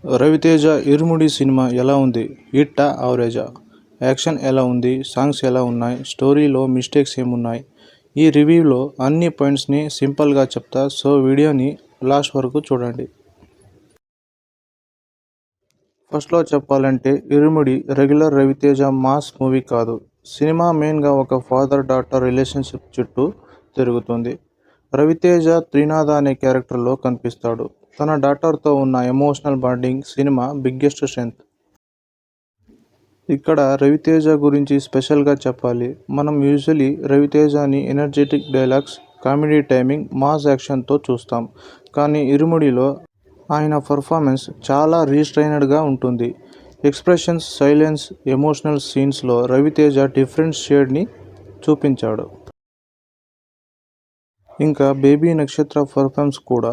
రవితేజ ఇరుముడి cinema ఎలా ఉంది? హిట్టా? యావరేజా? Action ఎలా ఉంది? సాంగ్స్ ఎలా ఉన్నాయి? స్టోరీలో మిస్టేక్స్ ఏమున్నాయి? ఈ రివ్యూలో అన్ని పాయింట్స్ని సింపుల్గా చెప్తా, సో వీడియోని లాస్ట్ వరకు చూడండి. ఫస్ట్లో చెప్పాలంటే ఇరుముడి రెగ్యులర్ రవితేజ మాస్ మూవీ కాదు. సినిమా మెయిన్గా ఒక ఫాదర్ డాటర్ రిలేషన్షిప్ చుట్టూ తిరుగుతుంది. రవితేజ త్రినాథ అనే క్యారెక్టర్లో కనిపిస్తాడు. తన డాటర్తో ఉన్న ఎమోషనల్ బాండింగ్ సినిమా బిగ్గెస్ట్ స్ట్రెంగ్త్. ఇక్కడ రవితేజ గురించి స్పెషల్గా చెప్పాలి. మనం యూజువలీ రవితేజని energetic dialogues, comedy timing, mass యాక్షన్తో చూస్తాం. కానీ ఇరుముడిలో ఆయన పర్ఫార్మెన్స్ చాలా రీస్ట్రైన్డ్గా ఉంటుంది. ఎక్స్ప్రెషన్స్, సైలెన్స్, ఎమోషనల్ సీన్స్లో రవితేజ డిఫరెంట్ షేడ్ని చూపించాడు. ఇంకా బేబీ నక్షత్ర పర్ఫార్మెన్స్ కూడా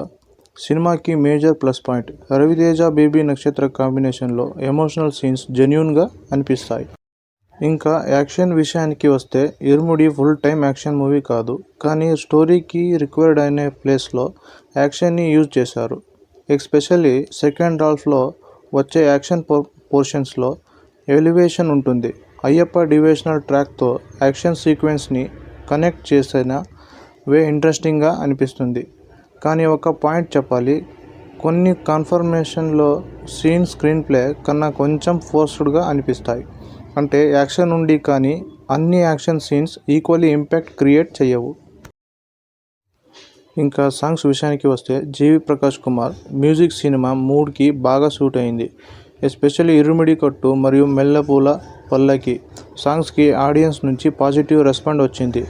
సినిమాకి major plus point. Ravi Teja baby Nakshatra కాంబినేషన్లో ఎమోషనల్ సీన్స్ జెన్యూన్గా అనిపిస్తాయి. ఇంకా యాక్షన్ విషయానికి వస్తే ఇరుముడి ఫుల్ టైం యాక్షన్ మూవీ కాదు, కానీ స్టోరీకి రిక్వైర్డ్ అయిన ప్లేస్లో యాక్షన్ని యూజ్ చేశారు. ఎస్పెషల్లీ సెకండ్ హాఫ్లో వచ్చే యాక్షన్ పోర్షన్స్లో ఎలివేషన్ ఉంటుంది. అయ్యప్ప డివోషనల్ ట్రాక్తో యాక్షన్ సీక్వెన్స్ని కనెక్ట్ చేసిన వే ఇంట్రెస్టింగ్గా అనిపిస్తుంది. కానీ ఒక పాయింట్ చెప్పాలి, కొన్ని కన్ఫర్మేషన్లో సీన్ స్క్రీన్ ప్లే కన్నా కొంచెం ఫోర్స్డ్గా అనిపిస్తాయి. అంటే యాక్షన్ ఉంది, కానీ అన్ని action scenes equally impact create చేయవు. ఇంకా సాంగ్స్ విషయానికి వస్తే జీవి ప్రకాష్ కుమార్ మ్యూజిక్ సినిమా మూడ్కి బాగా సూట్ అయింది. ఎస్పెషల్లీ ఇరుమిడి కట్టు మరియు మెల్లపూల పల్లకి సాంగ్స్కి ఆడియన్స్ నుంచి పాజిటివ్ రెస్పాండ్ వచ్చింది.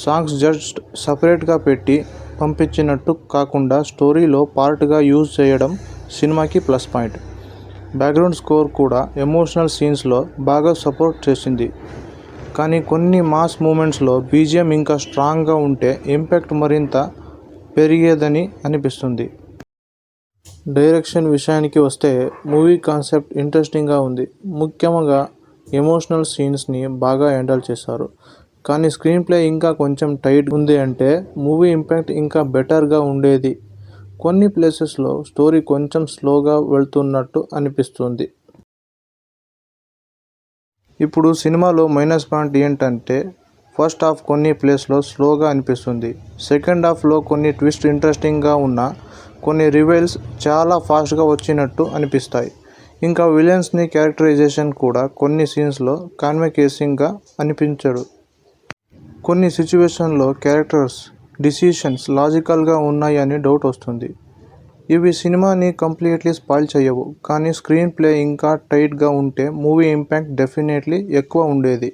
సాంగ్స్ జస్ట్ సపరేట్గా పెట్టి పంపించినట్టు కాకుండా స్టోరీలో పార్ట్గా యూజ్ చేయడం సినిమాకి ప్లస్ పాయింట్. బ్యాక్గ్రౌండ్ స్కోర్ కూడా ఎమోషనల్ సీన్స్లో బాగా సపోర్ట్ చేసింది. కానీ కొన్ని మాస్ మూమెంట్స్లో బీజిఎం ఇంకా స్ట్రాంగ్గా ఉంటే ఇంపాక్ట్ మరింత పెరిగేదని అనిపిస్తుంది. డైరెక్షన్ విషయానికి వస్తే మూవీ కాన్సెప్ట్ ఇంట్రెస్టింగ్గా ఉంది. ముఖ్యంగా ఎమోషనల్ సీన్స్ని బాగా హ్యాండిల్ చేశారు. కానీ స్క్రీన్ ప్లే ఇంకా కొంచెం టైట్ ఉంది. అంటే మూవీ ఇంపాక్ట్ ఇంకా బెటర్గా ఉండేది. కొన్ని ప్లేసెస్లో స్టోరీ కొంచెం స్లోగా వెళ్తున్నట్టు అనిపిస్తుంది. ఇప్పుడు సినిమాలో మైనస్ పాయింట్ ఏంటంటే ఫస్ట్ హాఫ్ కొన్ని ప్లేస్లో స్లోగా అనిపిస్తుంది. సెకండ్ హాఫ్లో కొన్ని ట్విస్ట్ ఇంట్రెస్టింగ్గా ఉన్నా కొన్ని రివీల్స్ చాలా ఫాస్ట్గా వచ్చినట్టు అనిపిస్తాయి. ఇంకా విలన్స్ని క్యారెక్టరైజేషన్ కూడా కొన్ని సీన్స్లో కన్విన్సింగ్గా అనిపించడు. కొన్ని సిచ్యువేషన్లో క్యారెక్టర్స్ డిసిషన్స్ లాజికల్గా ఉన్నాయని డౌట్ వస్తుంది. ఇవి సినిమాని కంప్లీట్లీ స్పాయిల్ చేయవు, కానీ స్క్రీన్ ప్లే ఇంకా టైట్గా ఉంటే మూవీ ఇంపాక్ట్ డెఫినెట్లీ ఎక్కువ ఉండేది.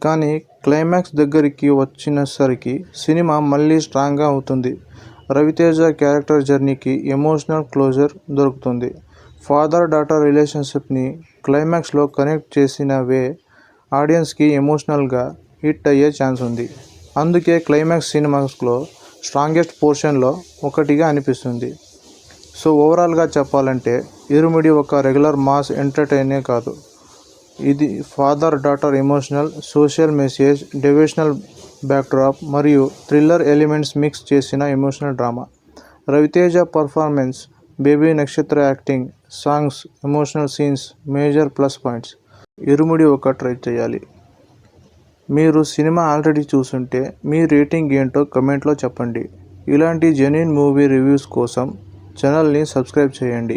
కానీ క్లైమాక్స్ దగ్గరికి వచ్చినసరికి సినిమా మళ్ళీ స్ట్రాంగ్గా అవుతుంది. రవితేజ క్యారెక్టర్ జర్నీకి ఎమోషనల్ క్లోజర్ దొరుకుతుంది. ఫాదర్ డాటర్ రిలేషన్షిప్ని క్లైమాక్స్లో కనెక్ట్ చేసిన వే ఆడియన్స్కి ఎమోషనల్గా హిట్ అయ్యే ఛాన్స్ ఉంది. అందుకే క్లైమాక్స్ సినిమాస్లో స్ట్రాంగెస్ట్ పోర్షన్లో ఒకటిగా అనిపిస్తుంది. సో ఓవరాల్గా చెప్పాలంటే ఇరుముడి ఒక రెగ్యులర్ మాస్ ఎంటర్టైనే కాదు, ఇది father daughter emotional, social message, devotional backdrop మరియు థ్రిల్లర్ ఎలిమెంట్స్ మిక్స్ చేసిన emotional drama. Ravi Teja performance, baby Nakshatra acting, songs, emotional scenes major plus points. Irumudi ఒక ట్రై చేయాలి. మీరు సినిమా ఆల్రెడీ చూసుంటే మీ రేటింగ్ ఏంటో కమెంట్లో చెప్పండి. ఇలాంటి జెన్యూన్ మూవీ రివ్యూస్ కోసం ఛానల్ని సబ్స్క్రైబ్ చేయండి.